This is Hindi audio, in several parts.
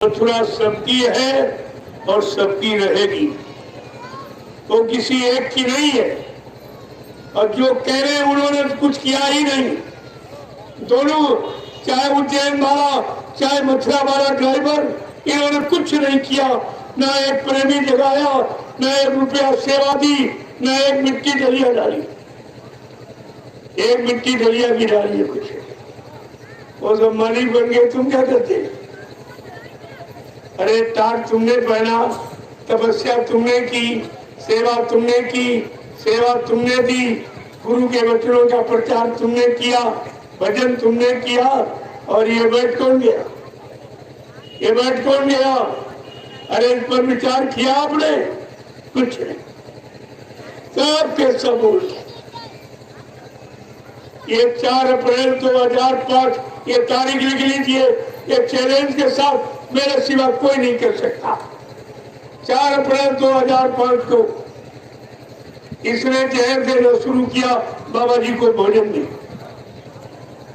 मथुरा सबकी है और सबकी रहेगी, वो किसी एक की नहीं है। और जो कह रहे हैं उन्होंने कुछ किया ही नहीं। दोनों, चाहे उज्जैन वाला चाहे मथुरा वाला ड्राइवर, इन्होंने कुछ नहीं किया। न एक प्रेमी जगाया, न एक रुपया सेवा दी, न एक मिट्टी डलिया डाली। एक मिट्टी डलिया भी डाली है कुछ। वो सब मालिक बन गए, तुम क्या करते? अरे टाट तुमने पहना, तपस्या तुमने की, सेवा तुमने की, सेवा तुमने दी, गुरु के वचनों का प्रचार तुमने किया, भजन तुमने किया। और ये बैठ कौन गया? ये बैठ कौन गया? अरे इस पर विचार किया आपने? कुछ नहीं, सब के सब उल्टे। ये 4 अप्रैल 2005 ये तारीख लिख लीजिए। ये चैलेंज के साथ मेरे सिवा कोई नहीं कर सकता। 4 अप्रैल 2005 को इसने जहर देना शुरू किया बाबा जी को भोजन में।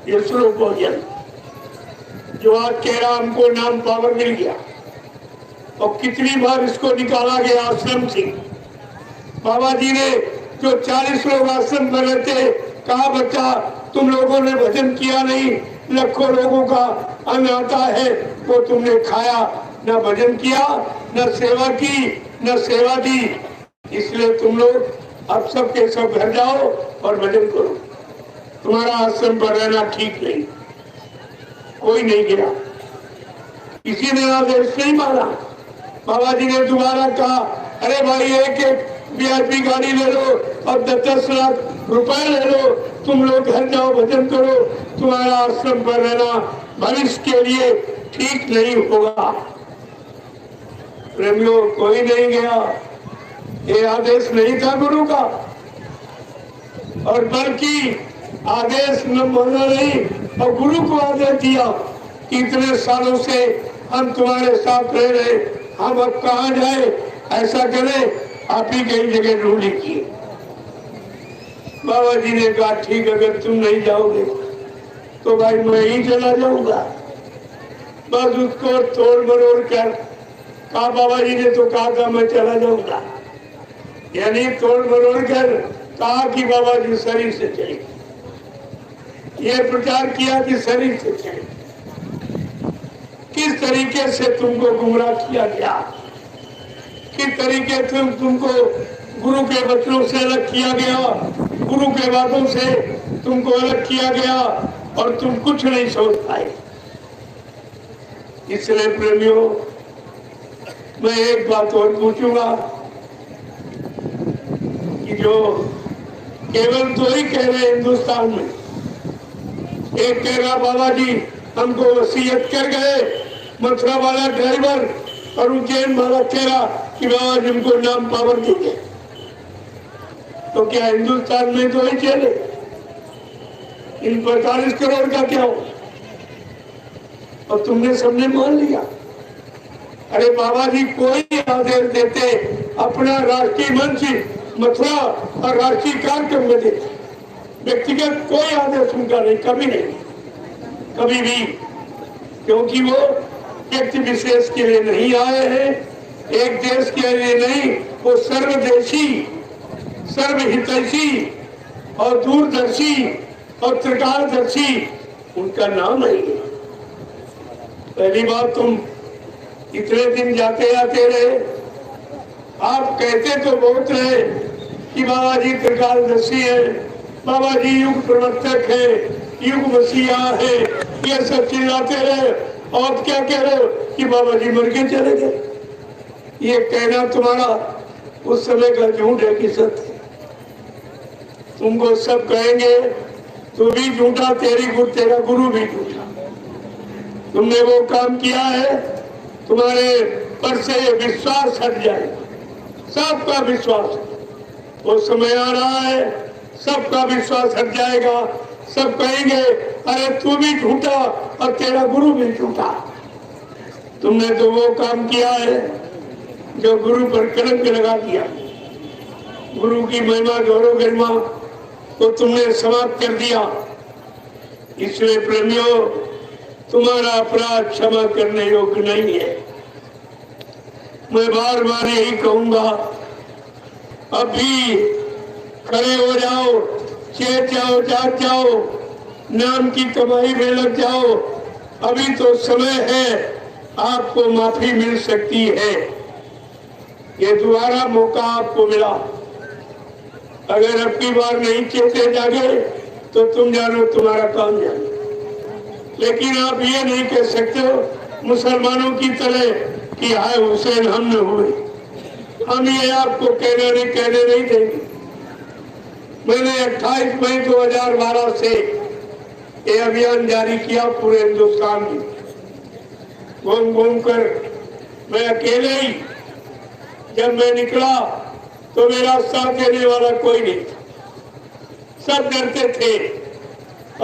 ये सुनो भोजन जो आज कह रहा हमको नाम पावर मिल गया, और कितनी बार इसको निकाला गया आश्रम से। बाबा जी ने जो 40 लोग आश्रम पर रहते, कहा बच्चा तुम लोगों ने भजन किया नहीं, लाखों लोगों का अन्न आता है वो तुमने खाया, न भजन किया, न सेवा की, न सेवा दी, इसलिए तुम लोग अब सब के सब घर जाओ और भजन करो। तुम्हारा आश्रम पर रहना ठीक नहीं। कोई नहीं गया, किसी ने आदेश नहीं माना। बाबा जी ने दोबारा कहा अरे भाई एक एक VIP गाड़ी ले लो और 10-10 लाख रुपए ले लो, तुम लोग घर जाओ भजन करो, तुम्हारा आश्रम पर रहना भविष्य के लिए ठीक नहीं होगा। प्रेमियों, कोई नहीं गया। ये आदेश नहीं था गुरु का, और बल्कि आदेश न मानना नहीं, और गुरु को आदेश दिया कि इतने सालों से हम तुम्हारे साथ रह रहे, हम अब कहाँ जाए? ऐसा करें आप ही कई जगह ढूंढ लीजिए। बाबा जी ने कहा ठीक, अगर तुम नहीं जाओगे तो भाई मैं ही चला जाऊंगा। बस उसको तोड़ मरोड़ कर कहा, बाबा जी ने तो कहा था मैं चला जाऊंगा, यानी तोड़ मरोड़ कर कहा कि बाबा जी शरीर से चले। ये प्रचार किया कि शरीर से चले। किस तरीके से तुमको गुमराह किया गया, किस तरीके से तुमको गुरु के वचनों से अलग किया गया, गुरु के बातों से तुमको अलग किया गया, और तुम कुछ नहीं सोच पाए। इसलिए प्रेमियों, मैं एक बात और पूछूंगा कि जो केवल दो ही कह रहे हिंदुस्तान में, एक कह रहा बाबा जी हमको वसीयत कर गए, मथुरा वाला ड्राइवर, और उज्जैन वाला कह रहा कि बाबा जी हमको नाम पावर देंगे। तो क्या हिंदुस्तान में दो ही चले? इन 45 करोड़ का क्या हो? और तुमने सबने मान लिया। अरे बाबा जी कोई आदेश देते, अपना राष्ट्रीय मंच मथुरा और राष्ट्रीय कार्यक्रम में देते, व्यक्तिगत कोई आदेश उनका नहीं, कभी नहीं, कभी भी, क्योंकि वो व्यक्ति विशेष के लिए नहीं आए हैं, एक देश के लिए नहीं, वो सर्वदेशी, सर्वहितैषी और दूरदर्शी और त्रिकालदर्शी उनका नाम है। पहली बात, तुम इतने दिन जाते आते रहे, आप कहते तो बहुत रहे कि बाबा जी त्रिकालदर्शी है, बाबा जी युग प्रवर्तक है, युग मसीहा है, ये सब चिल्लाते रहे, और क्या कह रहे हो कि बाबा जी मर के चले गए। ये कहना तुम्हारा उस समय का झूठ है कि सत्य? तुमको सब कहेंगे तू भी झूठा, तेरा गुरु भी झूठा। तुमने वो काम किया है, तुम्हारे पर से विश्वास हट जाएगा, सबका विश्वास। वो समय आ रहा है, सबका विश्वास हट जाएगा। सब कहेंगे अरे तू भी झूठा और तेरा गुरु भी झूठा। तुमने तो वो काम किया है जो गुरु पर कलंक लगा दिया, गुरु की महिमा गौरव गरिमा को तुमने समाप्त कर दिया। इसलिए प्रेमियों, तुम्हारा अपराध क्षमा करने योग्य नहीं है। मैं बार बार यही कहूंगा, अभी खड़े हो जाओ, चेत जाओ, जाग जाओ, नाम की कमाई में लग जाओ। अभी तो समय है, आपको माफी मिल सकती है। ये दोबारा मौका आपको मिला। अगर अब की बार नहीं चेते जागे तो तुम जानो, तुम्हारा काम जानो। लेकिन आप ये नहीं कह सकते हो मुसलमानों की तरह कि हाय हुसैन हम न हुए। हम ये आपको कहने नहीं देंगे। मैंने 28 मई 2012 से ये अभियान जारी किया पूरे हिंदुस्तान में। घूम घूम कर मैं अकेले ही, जब मैं निकला तो मेरा साथ देने वाला कोई नहीं था। सब डरते थे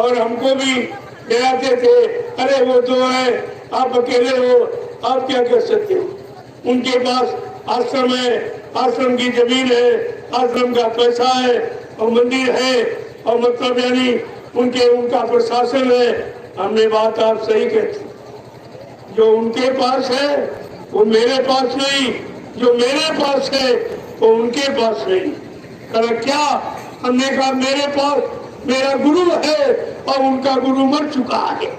और हमको भी डराते थे, अरे वो तो है, आप अकेले हो, आप क्या कर सकते हो। उनके पास आश्रम है, आश्रम की जमीन है, आश्रम का पैसा है और मंदिर है और मतलब यानी उनका प्रशासन है। हमने बात आप सही कहते, जो उनके पास है वो मेरे पास नहीं, जो मेरे पास है वो उनके पास नहीं। पर क्या हमने कहा, मेरे पास मेरा गुरु है और उनका गुरु मर चुका है।